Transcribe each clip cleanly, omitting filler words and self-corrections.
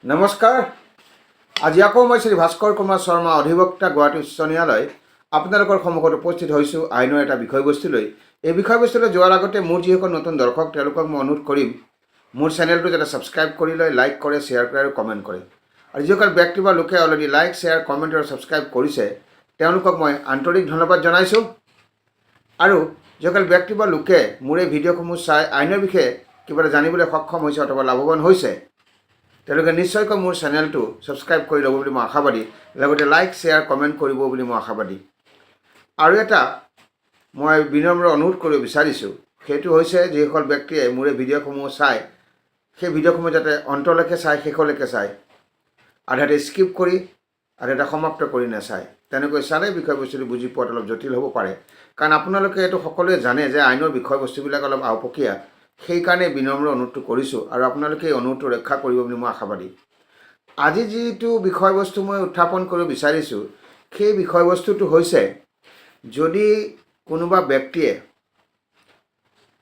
নমস্কাৰ। আজি আকৌ মই শ্ৰী ভাস্কৰ কুমাৰ শৰ্মা অধিবক্তা গুৱাহাটী উচ্চ ন্যায়ালয় আপোনালোকৰ সন্মুখত উপস্থিত হৈছোঁ আইনৰ এটা বিষয়বস্তু লৈ। এই বিষয়বস্তুলৈ যোৱাৰ আগতে মোৰ যিসকল নতুন দৰ্শক তেওঁলোকক মই অনুৰোধ কৰিম মোৰ চেনেলটো যাতে ছাবস্ক্ৰাইব কৰি লয়, লাইক কৰে, শ্বেয়াৰ কৰে আৰু কমেণ্ট কৰে। আৰু যিসকল ব্যক্তি বা লোকে অলৰেডি লাইক, শ্বেয়াৰ, কমেণ্ট আৰু ছাবস্ক্ৰাইব কৰিছে তেওঁলোকক মই আন্তৰিক ধন্যবাদ জনাইছোঁ। আৰু যিসকল ব্যক্তি বা লোকে মোৰ এই ভিডিঅ'সমূহ চাই আইনৰ বিষয়ে কিবা এটা জানিবলৈ সক্ষম হৈছে অথবা লাভৱান হৈছে তেওঁলোকে নিশ্চয়কৈ মোৰ চেনেলটো ছাবস্ক্ৰাইব কৰি ল'ব বুলি মই আশাবাদী, লগতে লাইক, শ্বেয়াৰ, কমেণ্ট কৰিব বুলি মই আশাবাদী। আৰু এটা মই বিনম্ৰ অনুৰোধ কৰিব বিচাৰিছোঁ, সেইটো হৈছে যিসকল ব্যক্তিয়ে মোৰ এই ভিডিঅ'সমূহ চায় সেই ভিডিঅ'সমূহ যাতে অন্তলৈকে চায়, শেষলৈকে চায়, আধাতে স্কিপ কৰি আধাতে সমাপ্ত কৰি নাচায়। তেনেকৈ চালে বিষয়বস্তুটো বুজি পোৱাত অলপ জটিল হ'ব পাৰে, কাৰণ আপোনালোকে এইটো সকলোৱে জানে যে আইনৰ বিষয়বস্তুবিলাক অলপ আওপকীয়া। সেইকাৰণে বিনম্ৰ অনুৰোধটো কৰিছোঁ আৰু আপোনালোকে এই অনুৰোধটো ৰক্ষা কৰিব বুলি মই আশাবাদী। আজি যিটো বিষয়বস্তু মই উত্থাপন কৰিব বিচাৰিছোঁ সেই বিষয়বস্তুটো হৈছে, যদি কোনোবা ব্যক্তিয়ে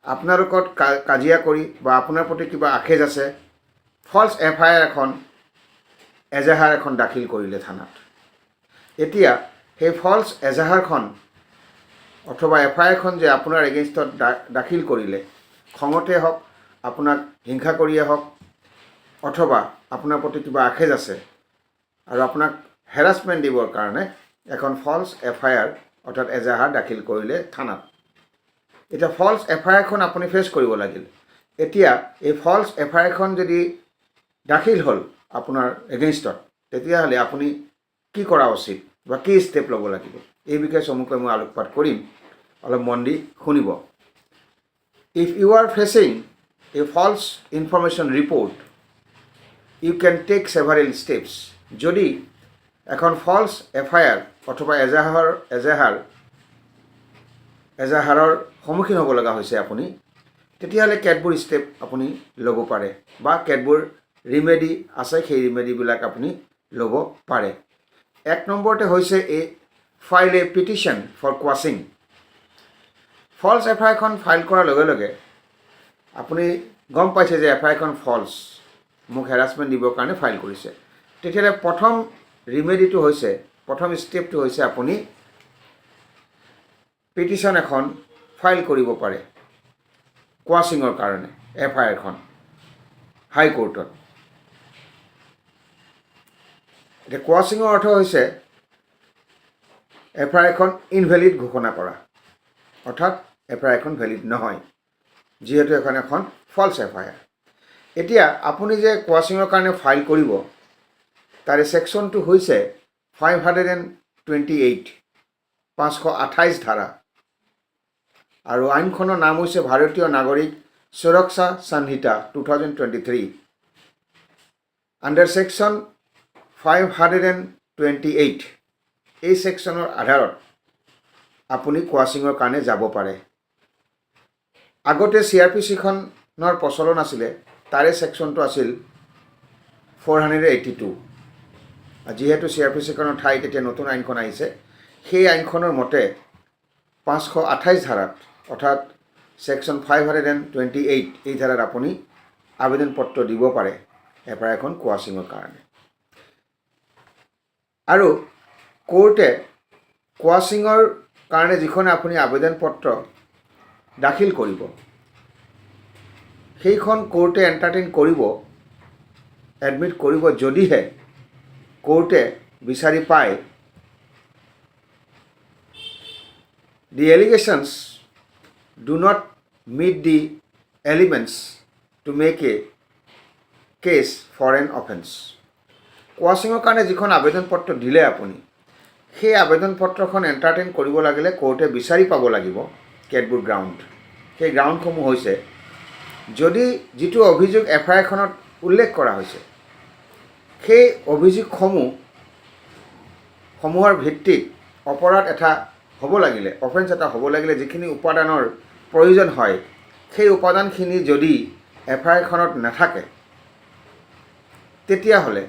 আপোনাৰ লগত কাজিয়া কৰি বা আপোনাৰ প্ৰতি কিবা আখেজ আছে, ফল্ছ FIR এখন এজাহাৰ এখন দাখিল কৰিলে থানাত। এতিয়া সেই ফল্ছ এজাহাৰখন অথবা FIRখন যে আপোনাৰ এগেইনষ্টত দাখিল কৰিলে, খঙতে হওক, আপোনাক হিংসা কৰিয়ে হওক, অথবা আপোনাৰ প্ৰতি কিবা আখেজ আছে আৰু আপোনাক হেৰাছমেণ্ট দিবৰ কাৰণে এখন ফল্ছ FIR অৰ্থাৎ এজাহাৰ দাখিল কৰিলে থানাত। এতিয়া ফল্ছ FIRখন আপুনি ফেচ কৰিব লাগিল। এতিয়া এই ফল্ছ FIRখন যদি দাখিল হ'ল আপোনাৰ এগেইনষ্টত, তেতিয়াহ'লে আপুনি কি কৰা উচিত বা কি ষ্টেপ ল'ব লাগিব, এই বিষয়ে চমুকৈ মই আলোকপাত কৰিম, অলপ মন দি শুনিব। If you are facing a false information report, you can take several steps. যদি এখন ফল্ছ FIR অথবা এজাহাৰৰ সন্মুখীন হ'ব লগা হৈছে আপুনি, তেতিয়াহ'লে কেতবোৰ ষ্টেপ আপুনি ল'ব পাৰে বা কেতবোৰ ৰিমেডি আছে, সেই ৰিমেডিবিলাক আপুনি ল'ব পাৰে। এক নম্বৰতে হৈছে file a petition for quashing. False FIRখন ফাইল কৰাৰ লগে লগে আপুনি গম পাইছে যে FIRখন ফল্ছ, মোক হেৰাছমেণ্ট দিবৰ কাৰণে ফাইল কৰিছে। তেতিয়াহ'লে প্ৰথম ৰিমেডিটো হৈছে, প্ৰথম ষ্টেপটো হৈছে আপুনি পিটিশ্যন এখন ফাইল কৰিব পাৰে কোৱাছিঙৰ কাৰণে FIRখন হাইকোৰ্টত। এতিয়া কোৱাছিঙৰ অৰ্থ হৈছে FIRখন ইনভেলিড ঘোষণা কৰা, অৰ্থাৎ FIRখন ভেলিড নহয়, যিহেতু এখন ফল্ছ FIR। এতিয়া আপুনি যে কোৱাছিঙৰ কাৰণে ফাইল কৰিব, তাৰে ছেকশ্যনটো হৈছে 528, 528 ধাৰা, আৰু আইনখনৰ নাম হৈছে ভাৰতীয় নাগৰিক সুৰক্ষা সংহিতা 2023। আণ্ডাৰ ছেকশ্যন 528 এই ছেকশ্যনৰ আধাৰত আপুনি কোৱাছিঙৰ কাৰণে যাব পাৰে। আগতে CRPCখনৰ প্ৰচলন আছিলে, তাৰে ছেকশ্যনটো আছিল 482। যিহেতু CRPCখনৰ ঠাইত এতিয়া নতুন আইনখন আহিছে, সেই আইনখনৰ মতে 528 ধাৰাত অৰ্থাৎ ছেকশ্যন 528 এই ধাৰাত আপুনি আবেদন পত্ৰ দিব পাৰে FIRখন কোৱাছিঙৰ কাৰণে। আৰু কোৰ্টে কোৱাছিঙৰ কাৰণে যিখন আপুনি আবেদন পত্ৰ দাখিল কৰিব, সেইখন কোৰ্টে এণ্টাৰটেইন কৰিব, এডমিট কৰিব, যদিহে কোৰ্টে বিচাৰি পায় the allegations do not meet the elements to make a case for an offense. কোৱাছিঙৰ কাৰণে যিখন আবেদন পত্ৰ দিলে আপুনি, সেই আবেদন পত্ৰখন এণ্টাৰটেইন কৰিব লাগিলে কোৰ্টে বিচাৰি পাব লাগিব কেতবোৰ গ্ৰাউণ্ড। সেই গ্ৰাউণ্ডসমূহ হৈছে, যদি যিটো অভিযোগ FIRখনত উল্লেখ কৰা হৈছে, সেই অভিযোগসমূহৰ ভিত্তিত অপৰাধ এটা হ'ব লাগিলে, অফেন্স এটা হ'ব লাগিলে, যিখিনি উপাদানৰ প্ৰয়োজন হয়, সেই উপাদানখিনি যদি FIRখনত নাথাকে, তেতিয়াহ'লে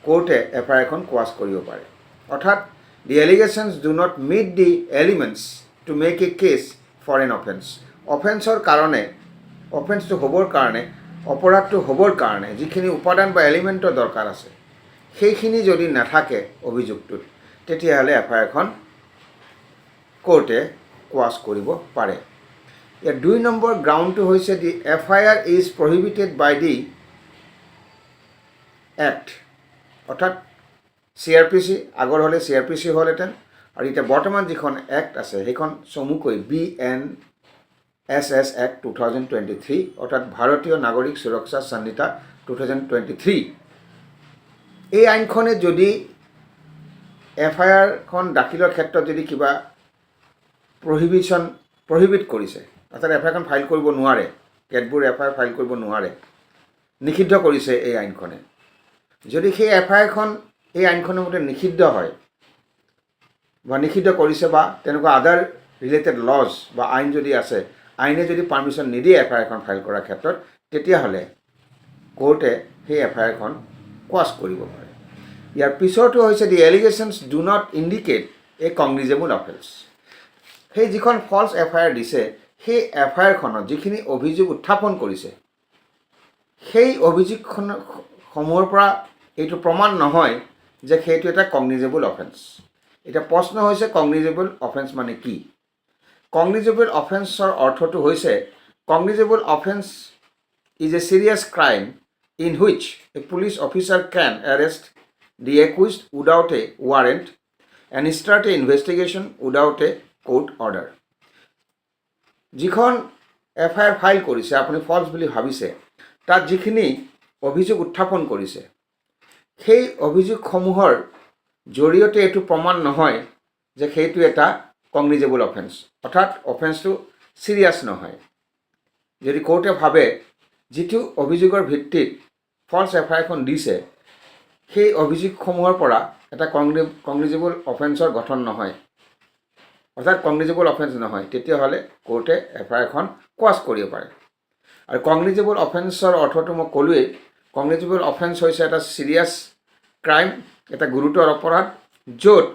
কোৰ্টে FIRখন কোৱাছ কৰিব পাৰে। অৰ্থাৎ the allegations do not meet the elements to make a case for an offense. অফেন্সৰ কাৰণে, অফেন্সটো হ'বৰ কাৰণে অপৰাধটো হ'বৰ কাৰণে যিখিনি উপাদান বা এলিমেণ্টৰ দৰকাৰ আছে সেইখিনি যদি নাথাকে অভিযোগটোত তেতিয়াহ'লে এফআইআৰ এখন কোৰ্টে কোৱাছ কৰিব পাৰে। ইয়াৰ 2 নম্বৰ গ্ৰাউণ্ডটো হৈছে the FIR is prohibited by the act, অৰ্থাৎ CRPC, আগৰ হ'লে CRPC হ'লহেঁতেন, আৰু এতিয়া বৰ্তমান যিখন এক্ট আছে সেইখন চমুকৈ BNSS Act 2023, অৰ্থাৎ ভাৰতীয় নাগৰিক সুৰক্ষা সংহিতা 2023। এই আইনখনে যদি এফআইআৰখন দাখিলৰ ক্ষেত্ৰত যদি কিবা প্ৰহিবিট কৰিছে, অৰ্থাৎ এফআইআৰখন ফাইল কৰিব নোৱাৰে, কেতবোৰ এফআইআৰ ফাইল কৰিব নোৱাৰে, নিষিদ্ধ কৰিছে এই আইনখনে। যদি সেই এফআইআৰখন এই আইনখনৰ মতে নিষিদ্ধ হয় বা নিষিদ্ধ কৰিছে বা তেনেকুৱা আদাৰ ৰিলেটেড লজ বা আইন যদি আছে, আইনে যদি পাৰ্মিশ্যন নিদিয়ে এফআইআৰখন ফাইল কৰাৰ ক্ষেত্ৰত, তেতিয়াহ'লে কোৰ্টে সেই এফআইআৰখন কোৱাছ কৰিব পাৰে। ইয়াৰ পিছৰটো হৈছে the allegations do not indicate a cognizable offence. সেই যিখন ফল্ছ এফআইআৰ দিছে সেই এফআইআৰখনত যিখিনি অভিযোগ উত্থাপন কৰিছে সেই অভিযোগসমূহৰ পৰা এইটো প্ৰমাণ নহয় যে সেইটো এটা কগনিজেবল অফেন্স। এতিয়া প্ৰশ্ন হৈছে কগনিজেবল অফেন্স মানে কি? কগনিজেবল অফেন্সৰ অৰ্থটো হৈছে cognizable offence is a serious crime in which a police officer can arrest the accused without a warrant and start an investigation without a court order. যিখন FIR file কৰিছে আপুনি falls বুলি ভাবিছে, তাত যিখিনি অভিযোগ উত্থাপন কৰিছে সেই অভিযোগসমূহৰ জৰিয়তে এইটো প্ৰমাণ নহয় যে সেইটো এটা কগনিজেবল অফেন্স, অৰ্থাৎ অফেন্সটো চিৰিয়াছ নহয়। যদি কোৰ্টে ভাবে যিটো অভিযোগৰ ভিত্তিত ফল্ছ এফআইআৰখন দিছে সেই অভিযোগসমূহৰ পৰা এটা কগনিজেবল অফেন্সৰ গঠন নহয়, অৰ্থাৎ কগনিজেবল অফেন্স নহয়, তেতিয়াহ'লে কোৰ্টে এফআইআৰখন কোৱাছ কৰিব পাৰে। আৰু কগনিজেবল অফেন্সৰ অৰ্থটো মই ক'লোৱেই, কগনিজেবল অফেন্স হৈছে এটা চিৰিয়াছ ক্ৰাইম, এটা গুৰুতৰ অপৰাধ, য'ত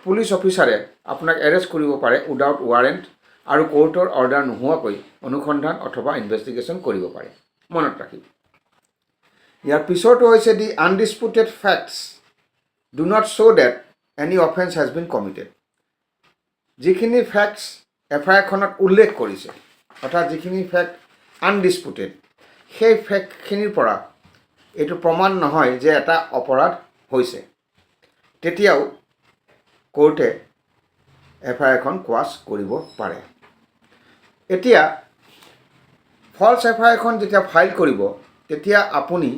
পুলিচ অফিচাৰে আপোনাক এৰেষ্ট কৰিব পাৰে উইদাউট ৱাৰেণ্ট আৰু কোৰ্টৰ অৰ্ডাৰ নোহোৱাকৈ অনুসন্ধান অথবা ইনভেষ্টিগেশ্যন কৰিব পাৰে। মনত ৰাখিব। ইয়াৰ পিছৰটো হৈছে the undisputed facts do not show' that any offence has been committed. যিখিনি ফেক্টছ এফআইআৰখনত উল্লেখ কৰিছে, অৰ্থাৎ যিখিনি ফেক্ট আনডিছপুটেড, সেই ফেক্টখিনিৰ পৰা এইটো প্ৰমাণ নহয় যে এটা অপৰাধ হৈছে, তেতিয়াও কোৰ্টে এফআইআৰখন কোৱাছ কৰিব পাৰে। এতিয়া ফল্ছ এফআইআৰখন যেতিয়া ফাইল কৰিব তেতিয়া আপুনি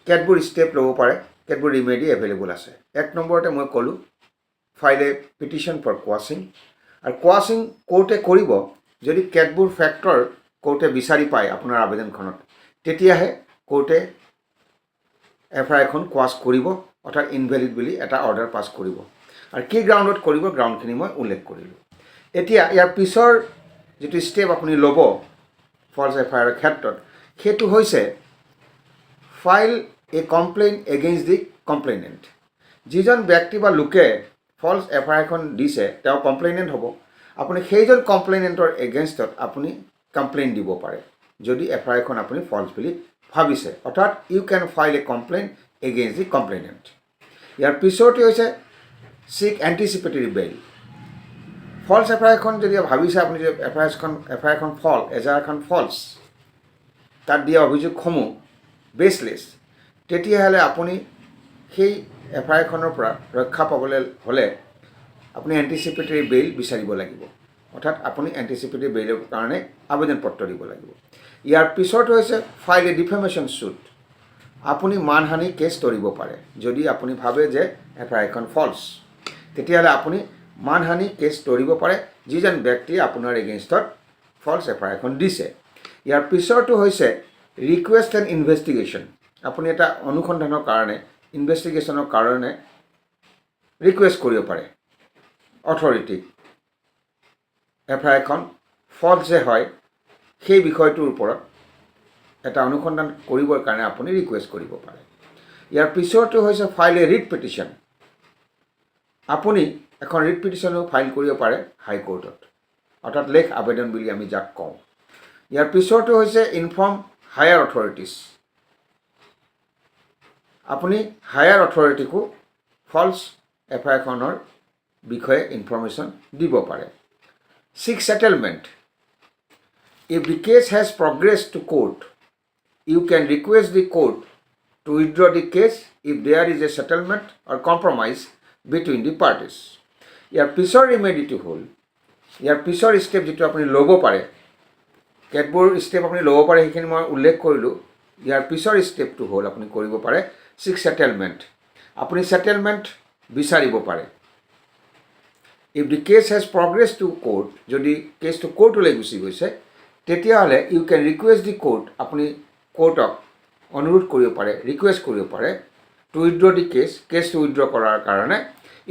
কেতবোৰ ষ্টেপ ল'ব পাৰে, কেতবোৰ ৰিমেডি এভেইলেবল আছে। 1 নম্বৰতে মই ক'লোঁ ফাইল এ পিটিশ্যন ফৰ কোৱাছিং, আৰু কোৱাছিং কোৰ্টে কৰিব যদি কেতবোৰ ফেক্টৰ কোৰ্টে বিচাৰি পায় আপোনাৰ আবেদনখনত, তেতিয়াহে কোৰ্টে এফআইআৰখন কোৱাছ কৰিব, অৰ্থাৎ ইনভেলিড বুলি এটা অৰ্ডাৰ পাছ কৰিব। আৰু কি গ্ৰাউণ্ডত কৰিব, গ্ৰাউণ্ডখিনি মই উল্লেখ কৰিলোঁ। এতিয়া ইয়াৰ পিছৰ যিটো ষ্টেপ আপুনি ল'ব ফল্ছ এফআইআৰৰ ক্ষেত্ৰত, সেইটো হৈছে file a complaint against the complainant. যিজন ব্যক্তি বা লোকে ফল্ছ এফআইআৰখন দিছে তেওঁ কমপ্লেইনেণ্ট হ'ব। আপুনি সেইজন কমপ্লেইনেণ্টৰ এগেইনষ্টত আপুনি কমপ্লেইন দিব পাৰে যদি এফআইআৰখন আপুনি ফল্ছ বুলি ভাবিছে, অৰ্থাৎ you can file a complaint against the complainant. ইয়াৰ পিছৰটো হৈছে চিক এণ্টিচিপেটৰী বেইল। ফল্ছ এফআইআৰখন যদি ভাবিছে আপুনি যে এফআইআৰখন এজাহাৰখন ফল্ছ, তাত দিয়া অভিযোগসমূহ বেছলেছ, তেতিয়াহ'লে আপুনি সেই এফআইআৰখনৰ পৰা ৰক্ষা পাবলৈ হ'লে আপুনি এণ্টিচিপেটৰী বেইল বিচাৰিব লাগিব, অৰ্থাৎ আপুনি এণ্টিচিপেটৰী বেইলৰ কাৰণে আবেদন পত্ৰ দিব লাগিব। ইয়াৰ পিছৰটো হৈছে ফাইল এ ডিফেমেশ্যন ছুট। আপুনি মানহানি কেছ ধৰিব পাৰে যদি আপুনি ভাবে যে এফআইআৰখন ফল্ছ, তেতিয়াহ'লে আপুনি মানহানি কেছ ধৰিব পাৰে যিজন ব্যক্তিয়ে আপোনাৰ এগেইনষ্টত ফল্ছ এফআইআৰখন দিছে। ইয়াৰ পিছৰটো হৈছে ৰিকুৱেষ্ট এণ্ড ইনভেষ্টিগেশ্যন। আপুনি এটা অনুসন্ধানৰ কাৰণে, ইনভেষ্টিগেশ্যনৰ কাৰণে ৰিকুৱেষ্ট কৰিব পাৰে অথৰিটিক। এফআইআৰখন ফল্ছ যে হয় সেই বিষয়টোৰ ওপৰত এটা অনুসন্ধান কৰিবৰ কাৰণে আপুনি ৰিকুৱেষ্ট কৰিব পাৰে। ইয়াৰ পিছৰটো হৈছে ফাইল এ ৰিট পিটিশ্যন। আপুনি এখন ৰিট পিটিশ্যনো ফাইল কৰিব পাৰে হাইকোৰ্টত, অৰ্থাৎ লেখ আবেদন বুলি আমি যাক কওঁ। ইয়াৰ পিছৰটো হৈছে ইনফৰ্ম হায়াৰ অথৰিটিছ আপুনি হায়াৰ অথৰিটিকো ফলছ এফআইআৰখনৰ বিষয়ে ইনফৰমেশ্যন দিব পাৰে। 6. Settlement. If the case has progressed to court, you can request the court to withdraw the case if there is a settlement or compromise between the parties. ইয়াৰ পিছৰ ৰিমেডিটো হ'ল, ইয়াৰ পিছৰ step যিটো আপুনি ল'ব পাৰে, কেতবোৰ ষ্টেপ আপুনি ল'ব পাৰে সেইখিনি মই উল্লেখ কৰিলোঁ। ইয়াৰ পিছৰ ষ্টেপটো হ'ল আপুনি কৰিব পাৰে 6. Settlement. আপুনি সেটেলমেণ্ট বিচাৰিব পাৰে। If the case has progress to court, যদি কেছটো কোৰ্টলৈ গুচি গৈছে তেতিয়াহ'লে you can request the court, আপুনি কোৰ্টক অনুৰোধ কৰিব পাৰে, ৰিকুৱেষ্ট কৰিব পাৰে টু উইথড্ৰ দি কেছটো উইথড্ৰ কৰাৰ কাৰণে।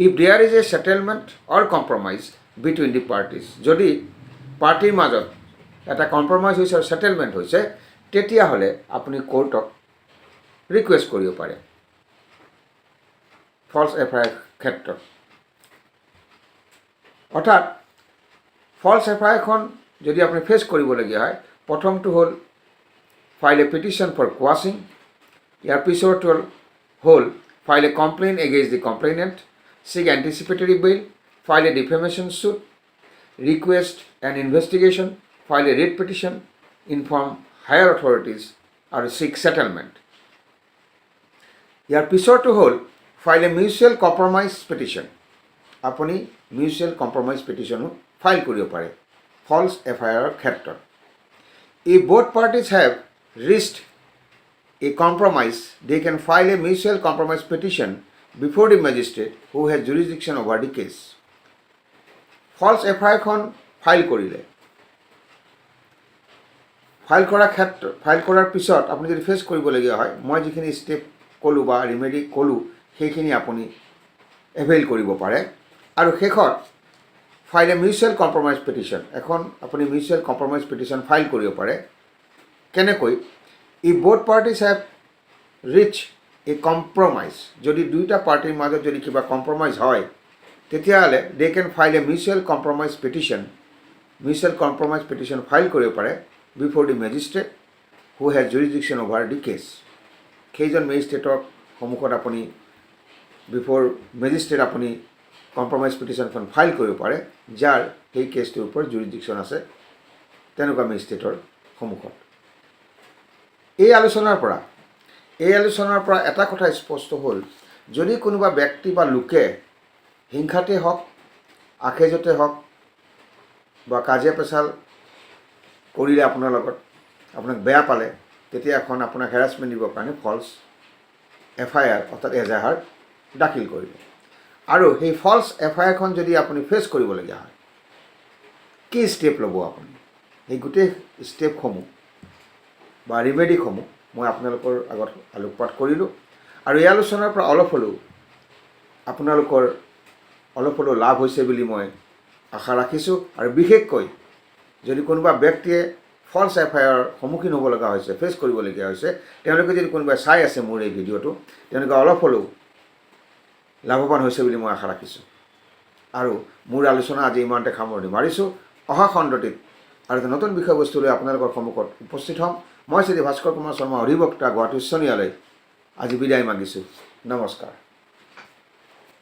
If there is a settlement or compromise between the parties, যদি পাৰ্টিৰ মাজত এটা কম্প্ৰমাইজ হৈছে আৰু সেটেলমেণ্ট হৈছে তেতিয়াহ'লে আপুনি কোৰ্টক ৰিকুৱেষ্ট কৰিব পাৰে ফলছ এফআইআৰ ক্ষেত্ৰত। অৰ্থাৎ ফলছ এফআইআৰখন যদি আপুনি ফেচ কৰিবলগীয়া হয়, প্ৰথমটো হ'ল file a petition for quashing, ইয়াৰ পিছৰটো হ'ল file a complaint against the complainant, seek anticipatory bail, file a defamation suit, request and investigation, file a writ petition, inform higher authorities আৰু সিক সেটেলমেণ্ট। ইয়াৰ পিছৰটো হ'ল file a mutual compromise petition, আপুনি mutual compromise পিটিশ্যনো file কৰিব পাৰে false এফআইআৰৰ ক্ষেত্ৰত। If both parties have reached a compromise, they can file a mutual compromise petition before the magistrate who has jurisdiction over the case. False এফআইআৰখন file কৰিলে, file কৰাৰ পিছত আপুনি যদি ফেচ কৰিবলগীয়া হয়, মই যিখিনি ষ্টেপ ক'লোঁ বা ৰিমেডি ক'লোঁ সেইখিনি আপুনি এভেইল কৰিব পাৰে। আৰু শেষত file a mutual compromise petition, এখন আপুনি মিউচুৱেল কম্প্ৰমাইজ পিটিশ্যন ফাইল কৰিব পাৰে। কেনেকৈ? If both parties have reach a compromise, যদি দুয়োটা পাৰ্টিৰ মাজত যদি কিবা কম্প্ৰমাইজ হয় তেতিয়াহ'লে they can file a mutual compromise petition file কৰিব পাৰে before the magistrate who has jurisdiction over the case. সেইজন মেজিষ্ট্ৰেটৰ সন্মুখত আপুনি বিফ'ৰ মেজিষ্ট্ৰেট আপুনি কম্প্ৰমাইজ পিটিশ্যনখন ফাইল কৰিব পাৰে যাৰ সেই কেছটোৰ ওপৰত জুৰিডিকশ্যন আছে তেনেকুৱা মেজিষ্ট্ৰেটৰ সন্মুখত। এই আলোচনাৰ পৰা এটা কথা স্পষ্ট হ'ল, যদি কোনোবা ব্যক্তি বা লোকে হিংসাতে হওক, আখেজতে হওক বা কাজিয়া পেচাল কৰিলে আপোনাৰ লগত, আপোনাক বেয়া পালে, তেতিয়া এখন আপোনাক হেৰাছমেণ্ট দিবৰ কাৰণে ফলছ এফআইআৰ অৰ্থাৎ এজাহাৰ দাখিল কৰিলে। আৰু সেই ফলছ এফআইআৰখন যদি আপুনি ফেচ কৰিবলগীয়া হয়, কি ষ্টেপ ল'ব আপুনি? সেই গোটেই ষ্টেপসমূহ বা ৰিমেডিসমূহ মই আপোনালোকৰ আগত আলোকপাত কৰিলোঁ। আৰু এই আলোচনাৰ পৰা অলপ হ'লেও লাভ হৈছে বুলি মই আশা ৰাখিছোঁ। আৰু বিশেষকৈ যদি কোনোবা ব্যক্তিয়ে ফলছ এফআইআৰৰ সন্মুখীন হ'ব লগা হৈছে, ফেচ কৰিবলগীয়া হৈছে, তেওঁলোকে যদি কোনোবাই চাই আছে মোৰ এই ভিডিঅ'টো, তেওঁলোকে অলপ হ'লেও লাভৱান হৈছে বুলি মই আশা ৰাখিছোঁ। আৰু মোৰ আলোচনা আজি ইমানতে সামৰণি মাৰিছোঁ। অহা খণ্ডটিত আৰু এটা নতুন বিষয়বস্তু লৈ আপোনালোকৰ সন্মুখত উপস্থিত হ'ম। মই শ্ৰী ভাস্কৰ কুমাৰ শৰ্মা, অধিবক্তা, গুৱাহাটী উচ্চ ন্যায়ালয়, আজি বিদায় মাগিছোঁ। নমস্কাৰ।